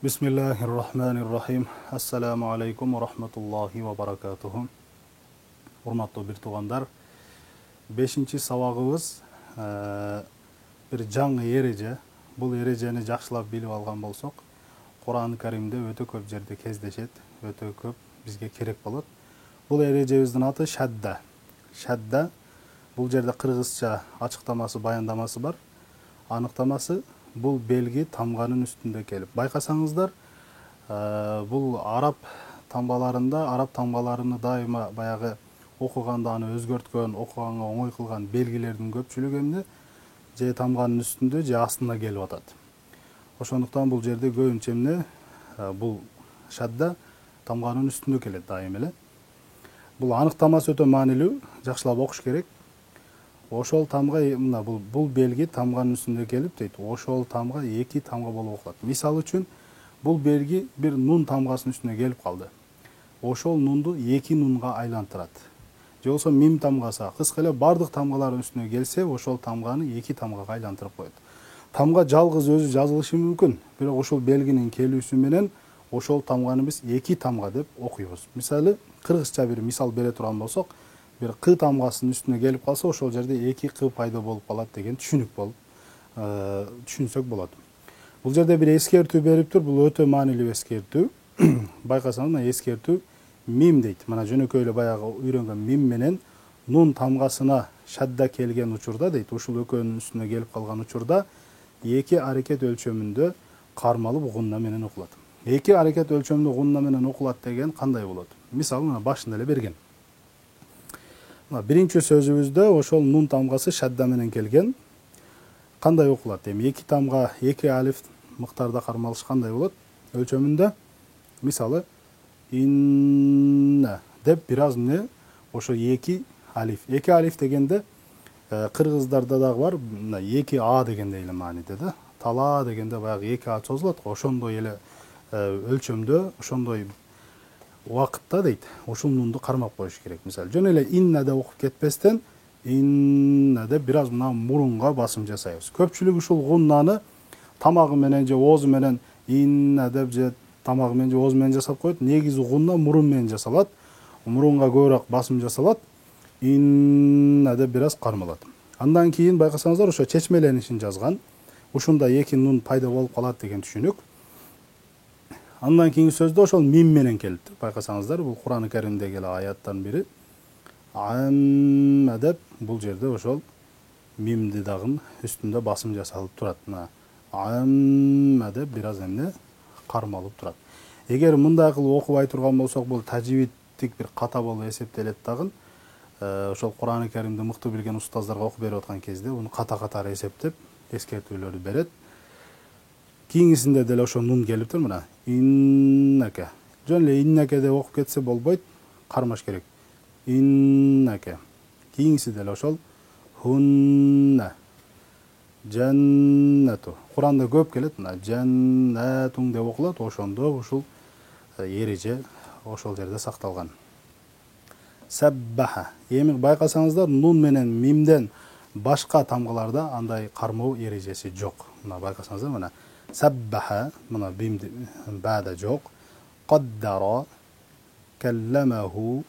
Bismillahirrahmanirrahim. Assalamu alaikum wa rahmatullahi wa barakatuhu. Урматтуу бир туугандар, 5-чи сабагыбыз бир жаңы эреже. Бул эрежени жакшылап билип алган болсок, Кур'ан Каримде өтө көп жерде кездешет, өтө көп бизге керек болот. Бул эрежебиздин аты шадда. Шадда бул жерде кыргызча ачыктамасы, баяндамасы бар. Аныктамасы бул белги тамганын үстүндө келип. Байкасаңыздар, бул араб тамгаларыны дайыма баягы окуганда аны өзгөрткөн, окуганга оңой кылган белгилердин көпчүлүгү эмне же тамганын үстүндө же астында келип атат. Ошондуктан бул жерде көбүнчө эмне бул шадда тамганын үстүндө келет дайым эле. Бул аныктамасы өтө маанилүү, жакшылап окуш керек. Ошол тамга мына бул белги тамганын үстүндө келип дейт. Ошол тамга эки тамга болуп окулат. Мисалы үчүн бул белги бир нун тамгасынын үстүнө келип калды. Ошол нунду эки нунга айлантырат. Же болбосо мим тамгасы кыска эле бардык тамгалардын үстүнө келсе, ошол тамганы эки тамгага айлантырып коет. Тамга жалгыз өзү жазылышы мүмкүн, бирок ошол белгинин келүүсү менен ошол тамганы биз эки тамга деп окуйбуз. Мисалы, кыргызча бир мисал бере турган болсок, бир кы тамгасынын үстүнө келип калса, ошол жерде эки кы пайда болуп калат деген түшүнүк болуп түшүнсөк болот. Бул жерде бир эскертүү бериптир, бул өтө маанилүү эскертүү. Байкасаңыз, мына эскертүү мим дейт. Мына жөнөкөй эле баягы үйрөнгөн мим менен нун тамгасына шадда келген учурда дейт, ушул экөөнүн үстүнө келип калган учурда эки аракет өлчөмүндө кармалып гунна менен окулат. Эки аракет өлчөмүндө гунна менен окулат деген кандай болот? Мисалы, мына башында эле берген. Биринчи сөзүбүздө ошол нун тамгасы шадда менен келген. Кандай окулат? Эми эки тамга, эки алиф мыктарда кармалыш кандай болот? Өлчөмүндө мисалы инна деп бир аз эмне ошо эки алиф. Эки алиф дегенде кыргыздарда дагы бар, мына эки а дегендей эле мааниде да. Тала дегенде баягы эки а созулат го, ошондой эле өлчөмдө, ошондой убакытта дейт, ушул нунду кармап коюш керек. Мисалы, жөн эле инна деп окуп кетпестен, инна деп бир аз мына мурунга басым жасайбыз. Көпчүлүк ушул гуннаны тамагы менен же оозу менен инна деп же тамагы менен же оозу менен жасап коет. Негизи гунна мурун менен жасалат. Мурунга көбүрөөк басым жасалат. Инна деп бир аз кармалат. Андан кийин байкасаңыздар, ошо чечмеленишин жазган. Ушунда эки нун пайда болуп калат деген түшүнүк. Андан кийинки сөздө ошол мим менен келип. Байкасаңыздар, бул Кур'ан Каримдеги эле аяттан бири. Амма деп бул жерде ошол мимди дагы үстүндө басым жасалып турат. Амма деп бир аз эмне кармалып турат. Эгер мындай кылып окубай турган болсок, бул тажвидтик бир ката болуп эсептелет дагы. Ошол Кур'ан Каримди мыкты билген устаздарга окуп берип аткан кезде муну ката-катары эсептеп эскертүүлөрдү берет. Кийинисинде деле ошо нун келиптир, мына иннаке. Жөн эле иннаке деп окуп кетсе болбойт, кармаш керек. Иннаке. Кийиниси деле ошол хунна. Жаннату. Кур'анда көп келет, мына жаннатун деп окулат, ошондо ушул эреже ошол жерде сакталган. Саббаха. Эми байкасаңыздар, нун менен мимден башка тамгаларда андай кармоо эрежеси жок. Мына байкасаңыздар, мына саббаха, мына бимди бада жок. Каддара, калламаху,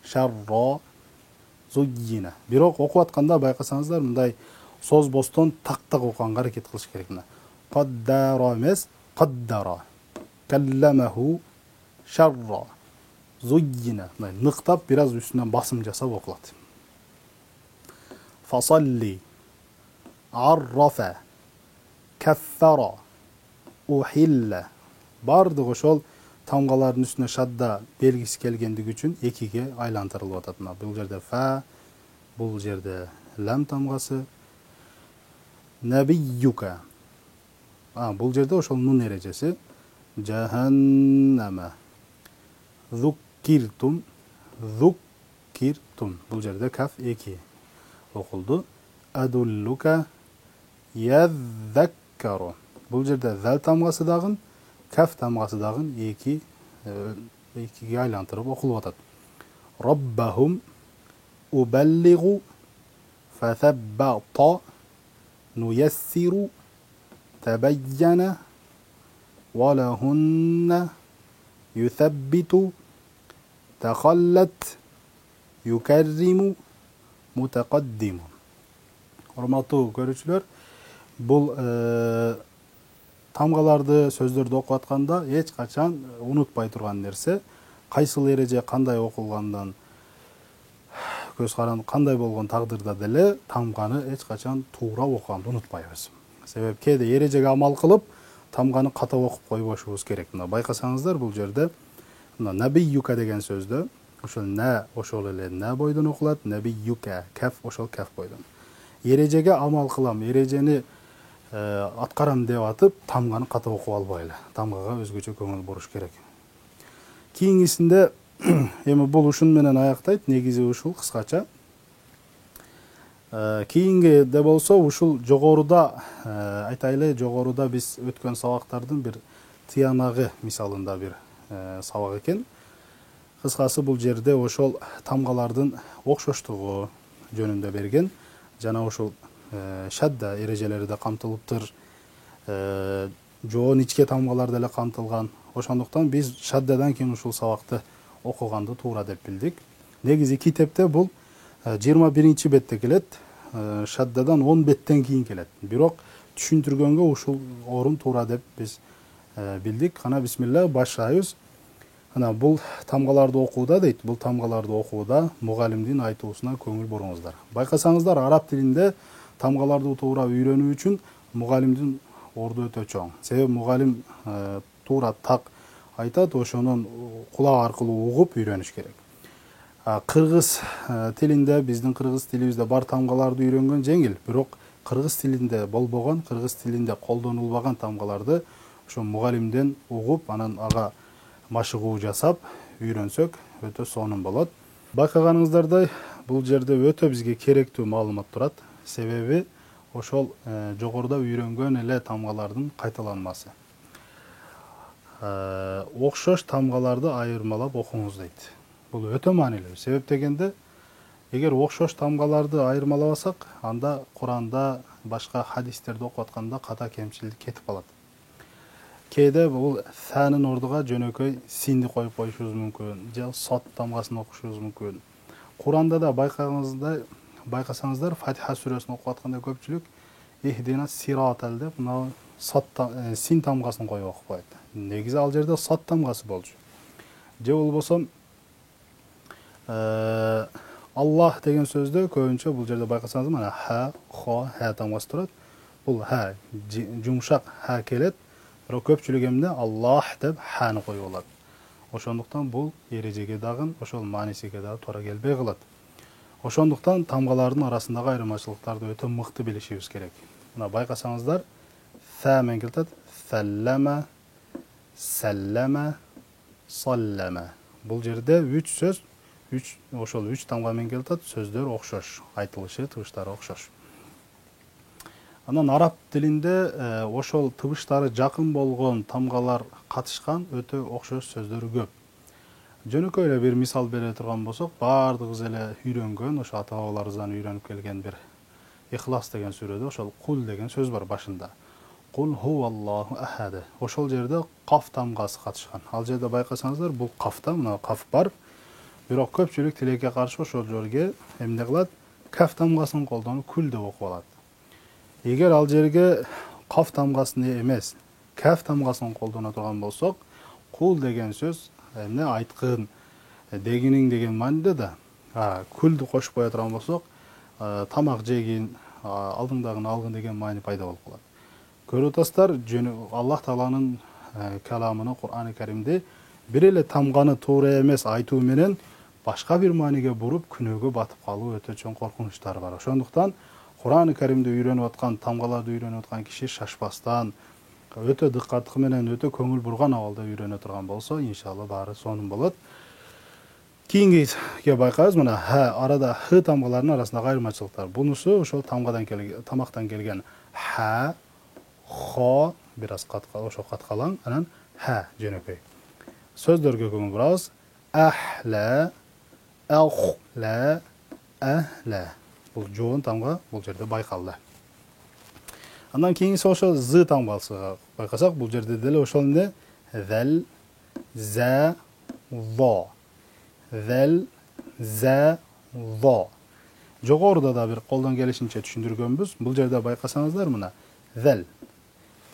шарра, зуйина. Бирок окуп атканда байкасаңыздар, мындай созбостон так-так окуганга аракет кылыш керек. Мына каддара эмес, каддара. Калламаху, шарра, зуйина. Нықтап бир аз үстүнөн басым жасап окулат. Фасалли, аррафа, каффара, ухилла. Бардык ошол тамгалардын үстүнө шадда белгиси келгендиги үчүн экиге айлантырылып атат. Бул жерде фа, бул жерде лам тамгасы. Набиюка. Бул жерде ошол нун эрежеси. Жаханнама. Зуккиртум. Зуккиртум. Бул жерде каф эки окулду. Адуллука. Ядзаккару. Бул жерде зал тамгасы дагы, каф тамгасы дагы экиге айлантырып окулуп атат. Роббахум убаллигу фасаббата нуяссиру табайяна ولهن يثبت تخلت يكرم متقدم. Урматтуу көрүүчүлөр, бул тамгаларды, сөздөрдү окуп атканда эч качан унутпай турган нерсе, кайсыл эреже кандай окулгандан көз каранды кандай болгон тагдырда деле тамганы эч качан туура окуганды унутпайбыз. Себеп кээде эрежеге амал кылып, тамганы ката окуп койбошубуз керек. Мына байкасаңыздар, бул жерде мына набийюка деген сөздө ошол на ошол эле на бойдон окулат, набийюка каф ошол каф бойдон. Эрежеге амал кылам, эрежени аткарам деп атып, тамганы ката окуп албайлы. Тамгага өзгөчө көңүл буруш керек. Кийинкисинде эми бул ушун менен аяктайт, негизи ушул кыскача. Кийинге болсо ушул жогоруда айтайлы, жогоруда биз өткөн сабактардын бир тыянагы мисалында бир сабак экен. Кыскасы бул жерде ошол тамгалардын окшоштугу жөнүндө берген. Жана ошол шадда эрежелери да камтылыптыр. Жоон ичке тамгалар деле камтылган. Ошондуктан биз шаддадан кийин ушул сабакты окуганды туура деп билдик. Негизи китепте бул 21 бетте келет, шаддадан 10 беттен кийин келет. Бирок түшүндүргөнгө ушул орун туура деп биз билдик. Кана бисмилла баштайбыз. Ана бул тамгаларды окууда дейт. Бул тамгаларды окууда мугалимдин айтуусуна көңүл буруңуздар. Байкасаңыздар, араб тилинде тамгаларды туура үйрөнүү үчүн мугалимдин орду өтө чоң. Себеби мугалим туура так айтат, ошонун кулак аркылуу угуп үйрөнүш керек. Кыргыз тилинде, биздин кыргыз тилибизде бар тамгаларды үйрөнгөн жеңил, бирок кыргыз тилинде болбогон, кыргыз тилинде колдонулбаган тамгаларды ошо мугалимден угуп, анан ага машыгуу жасап үйрөнсөк өтө сонун болот. Байкаганыңыздардай, бул жерде өтө бизге керектүү маалымат турат. Себеби ошол жогоруда үйрөнгөн эле тамгалардын кайталанмасы. Окшош тамгаларды айырмалап окуңуз дейт. Бул өтө маанилүү. Себеп дегенде, эгер окшош тамгаларды айырмалабасак, анда Куранда, башка хадистерди окуп атканда ката кемчилик кетип калат. Кээде бул сәнин ордуга жөнөкөй синди коюп коюшубуз мүмкүн, же сот тамгасын окушубуз мүмкүн. Куранда да байкасаңыздар, Фатиха сүрөсүн окуп атканда көпчүлүк ихдина сиратал деп мына син тамгасын коюп окуп коет. Негизи ал жерде сот тамгасы болчу. Же болбосо Аллах деген сөздө көбүнчө бул жерде байкасаңыз мына ха, хо, ха тамгасы турат. Бул ха жумшак ха келет. Бирок көпчүлүк эмне Аллах деп ханы коюп алат. Ошондуктан бул эрежеге дагы, ошол маанисиге дагы туура келбей калат. Ошондуктан тамгалардын арасындагы айырмачылыктарды өтө мыкты билишибиз керек. Мына байкасаңыздар, са менен келет, саллама, саллама, саллама. Бул жерде 3 сөз, ошол 3 тамга менен келет, сөздөр окшош, айтылышы, тыбыштары окшош. Анан араб тилинде ошол тыбыштары жакын болгон тамгалар катышкан өтө окшош сөздөр көп. Жөнөкөй эле бир мисал бере турган болсок, бардыгыбыз эле үйрөнгөн, ошо ата-бабаларыбыздан үйрөнүп келген бир Ихлас деген сүрөдө ошол кул деген сөз бар башында. Кул хуаллаху ахад. Ошол жерде каф тамгасы катышкан. Ал жерде байкасаңыздар, бул кафта, мына каф бар. Бирок көпчүлүк тилекке каршы ошол жерге эмне кылат? Каф тамгасын колдонуп кул деп окуп алат. Эгер ал жерге каф тамгасын эмес, каф тамгасын колдоно турган болсок, кул деген сөз эмне айткын, дегиниң деген мааниде да, күлдү кошуп кое турган болсок, тамак жегин, алдыңдагыны алгын деген маани пайда болуп калат. Көрүп атасыздар, Аллах Тааланын каламыны, Кур'аны Каримде бир эле тамганы туура эмес айтуу менен башка бир мааниге буруп, күнөөгө батып калуу өтө чоң коркунучтар бар. Ошондуктан Кур'аны Каримде үйрөнүп аткан, тамгаларды үйрөнүп аткан киши шашпастан, өтө дыккаттык менен, өтө көңүл бурган абалда үйрөнө турган болсо, иншалла баары сонун болот. Кийинкиге байкайбыз, мына арада х тамгаларынын арасындагы айырмачылыктар. Бунусу ошол тамактан келген ха, хо, бир аз ошо каткалаң, анан ха жөнөкөй. Сөздөргө көңүл бурабыз. Ахла, ахла, ахла. Бул жоон тамга бул жерде байкалды. Андан кийинкиси ошо з таңбасыга байкасак, бул жерде деле ошол эмне? Зәл, зә, во. Зәл, зә, во. Жогоруда да бир колдон келишинче түшүндүргөнбүз. Бул жерде байкасаңыздар мына зәл.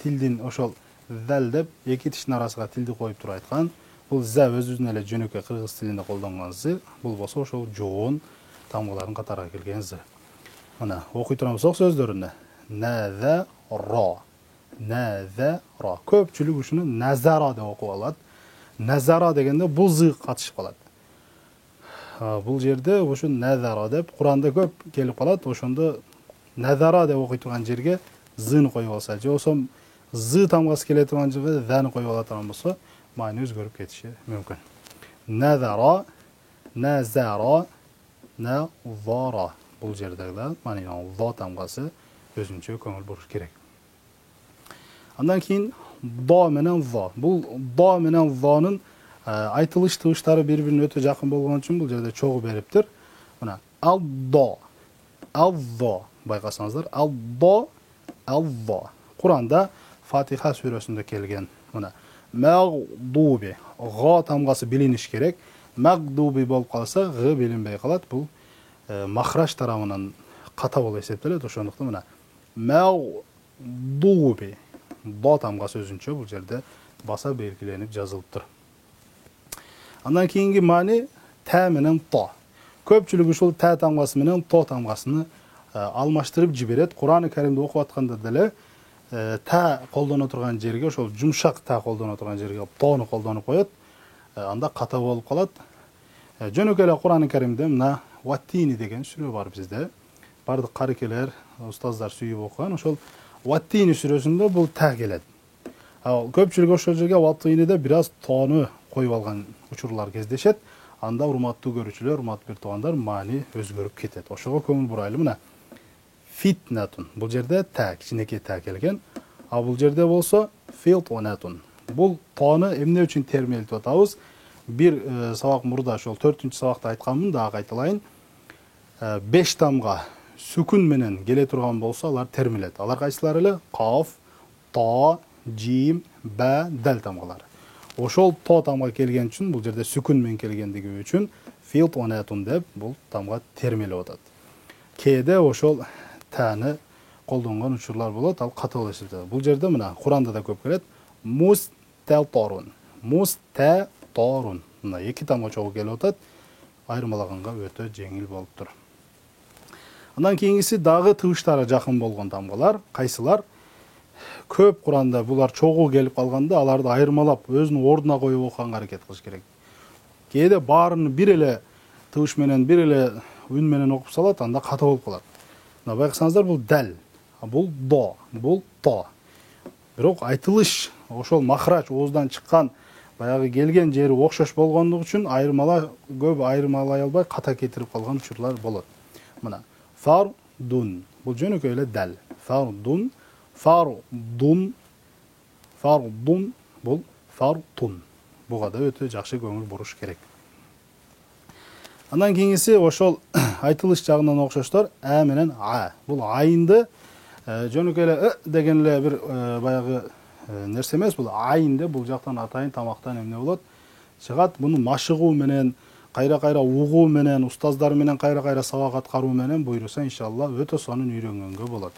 Тилдин ошол зәл деп эки тиштин арасына тилди коюп туруп айткан. Бул зә өзүнүн эле жөнөкөй кыргыз тилинде колдонгон з. Бул болсо ошол жоон тамгалардын катарына келген з. Мына окуй турабызок сөздөрүнө. Нәзә ра. Нәзә ра. Көпчүлүк ушуну назара деп окуп алат. Назара дегенде бул з катышып калат. Бул жерде ошо назара деп Куранда көп келип калат. Ошондо назара деп окуй турган жерге зны коюп алса, же болсо з тамгасы келе турган жерге заны коюп ала турган болсо, маани өзгөрүп кетиши мүмкүн. Назара, назара, назара. Бул жерде да маани во тамгасы өзүнчө көңүл буруш керек. Андан кийин до менен во. Бул до менен вонун айтылыш тыбыштары бири-бирине өтө жакын болгон үчүн бул жерде чогуу бериптир. Мына ал до, ал во байкасаңыздар, ал до, ал во. Куранда Фатиха сүрөсүндө келген. Мына магдуби, га тамгасы билиниш керек. Магдуби болуп калса, г билинбей калат. Бул махраж тарабынан ката болуп эсептелет. Ошондуктан мына магдуби, до тамгасы өзүнчө бул жерде баса белгиленип жазылыптыр. Андан кийинки маани та менен то. Көпчүлүк ушул та тамгасы менен то тамгасыны алмаштырып жиберет. Кур'ан-ы Каримди окуп атканда деле та колдоно турган жерге, ошол жумшак та колдоно турган жерге тону колдонуп коет. Анда ката болуп калат. Жөнөкөй эле Кур'ан-ы Каримде мына Ваттини деген сүрө бар бизде. Бардык карыкелер, устаздар сүйүп окуган. Ошол Ваттини сүрөсүндө бул та келет. Көпчүлүк ошол жерге Ваттиниде бир аз тону коюп алган учурлар кездешет. Анда урматтуу көрүүчүлөр, урматтуу бир туугандар, маани өзгөрүп кетет. Ошого көңүл бурайлы. Мына фитнатун. Бул жерде та, кичинекей та келген. А бул жерде болсо филтонатун. Бул тону эмне үчүн термелтип атабыз? Бир сабак мурда, ошол 4-чү сабакта айтканмын, дагы кайталайын. 5 тамга сүкүн менен келе турган болсо, алар термелет. Алар кайсылар эле? Каф, та, жим, ба, дал тамгалары. Ошол то тамга келген үчүн, бул жерде сүкүн менен келгендиги үчүн филтонатун деп бул тамга термелип атат. Кээде ошол таны колдонгон учурлар болот, ал ката болуп эсептелет. Бул жерде мына Куранда да көп келет. Мусталторун. Мусталторун. Мына эки тамга чогуу келип атат. Айырмалаганга өтө жеңил болуптур. Андан кийинкиси дагы тыбыштары жакын болгон тамгалар. Кайсылар? Көп Куранда булар чогуу келип калганда, аларды айырмалап өзүнүн ордуна коюп окуганга аракет кылыш керек. Кээде баарын бир эле тыбыш менен, бир эле үн менен окуп салат, анда ката болуп калат. Мына байкасаңыздар, бул дал, бул до, бул то. Бирок айтылыш, ошол махрач ооздан чыккан, баягы келген жери окшош болгондугу үчүн көп айырмалай албай ката кетирип калган учурлар болот. Мына фардун, бул жөнөкөй эле дал. Фардун, фардун, фардун, бул фартун. Буга да өтө жакшы көңүл буруш керек. Андан кийинкиси ошол айтылыш жагынан окшоштор а менен а. Бул айынды жөнөкөй эле деген эле бир баягы нерсе эмес, бул айынды бул жактан атайын тамактан эмне болот? Чыгат. Буну машыгуу менен, кайра-кайра угуу менен, устаздар менен кайра-кайра сабак аткаруу менен буйруса иншалла өтө сонун үйрөнгөнгө болот.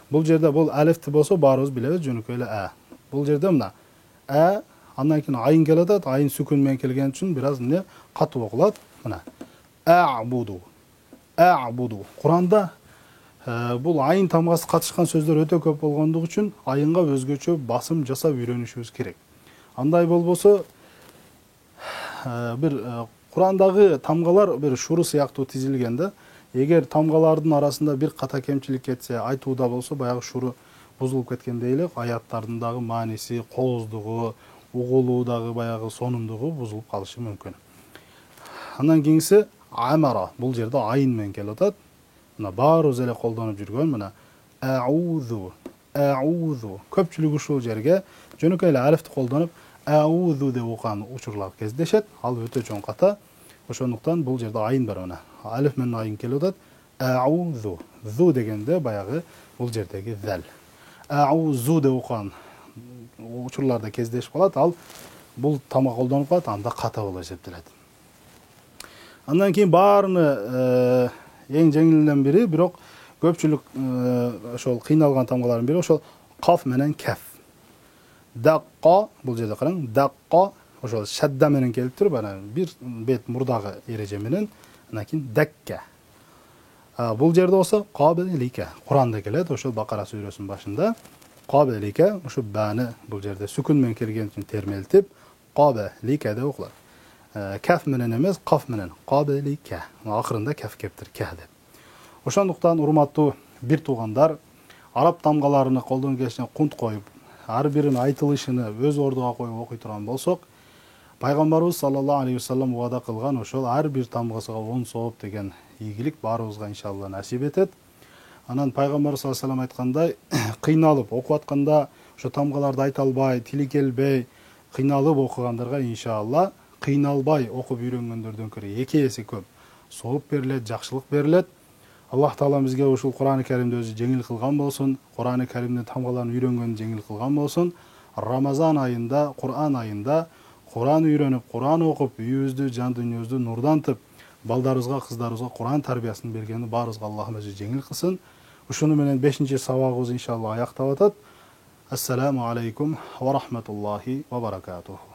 Бул жерде бул алифти болсо баарыбыз билебиз, жөнөкөй эле а. Бул жерде мына а, андан кийин айын келет, айын сүкүн менен келген үчүн бир аз эмне катуу окулат. Мына а'буду. А'буду. Куранда бул айын тамгасы катышкан сөздөр өтө көп болгондугу үчүн айынга өзгөчө басым жасап үйрөнүшүбүз керек. Андай болбосо бир Курандагы тамгалар бир шуру сыяктуу тизилгенде, эгер тамгалардын арасында бир ката кемчилик кетсе, айтууда болсо баягы шуру бузулуп кеткендей эле аяттардын дагы мааниси, кооздугу, угулуудагы баягы сонундугу бузулуп калышы мүмкүн. Андан кийинкиси амара. Бул жерде айын менен келип атат. Мына баарыбыз эле колдонуп жүргөн мына аузу, аузу. Көпчүлүк ушул жерге жөнөкөй эле алифти колдонуп аузу деп окуган учурлар кездешет. Ал өтө чоң ката. Ошондуктан бул жерде айын бар мына. Алиф менен айын келип атат. Аузу. Зу дегенде баягы бул жердеги зал. аузу деп окуган учурларда кездешип калат. Ал бул тамга колдонуп калат, анда ката болуп эсептелет. Андан кийин баарыны эң жеңилинен бири, бирок көпчүлүк ошол кыйналган тамгалардын бири ошол каф менен каф. Дакка, бул жерде караң, дакка ошол шадда менен келип туруп, анан бир бет мурдагы эреже менен, андан кийин дакка. Бул жерде болсо кабелике, Куранда келет, ошол Бакара сүрөсүнүн башында кабелике, ошо баны бул жерде сүкүн менен келген үчүн термелтип кабелике деп окулат. Каф менен эмес, каф менен кабелике. Акырында каф кептир, ка деп. Ошондуктан урматтуу бир туугандар, араб тамгаларыны колдон келишине кунт коюп, ар бирин айтылышыны өз ордуга коюп окуй турган болсок, пайгамбарыбыз саллаллаху алейхи вассалам убада кылган ошол ар бир тамгасыга 10 сооп деген ийгилик баарыбызга иншалла насип этет. Анан пайгамбарыбыз саллаллаху алейхи вассалам айткандай, кыйналып окуп атканда ошо тамгаларды айта албай, тили келбей, кыйналып окугандарга иншалла кыйналбай окуп үйрөнгөндөрдөн көрө 2 эсе көп сооп берилет, жакшылык берилет. Аллах Таала бизге ушул Кур'ан-ы Каримди өзү жеңил кылган болсун, Кур'ан-ы Каримдин тамгаларын үйрөнгөнү жеңил кылган болсун. Рамазан айында, Кур'ан айында Кур'ан үйрөнүп, Кур'ан окуп, үйүбүздү, жан дүйнөбүздү нурдантып, балдарыбызга, кыздарыбызга Кур'ан тарбиясын бергени баарыбызга Аллахым өзү жеңил кылсын. Ушуну менен 5-чи сабагыбыз иншалла аяктап атат. Ассаламу алейкум ва рахматуллахи ва баракатух.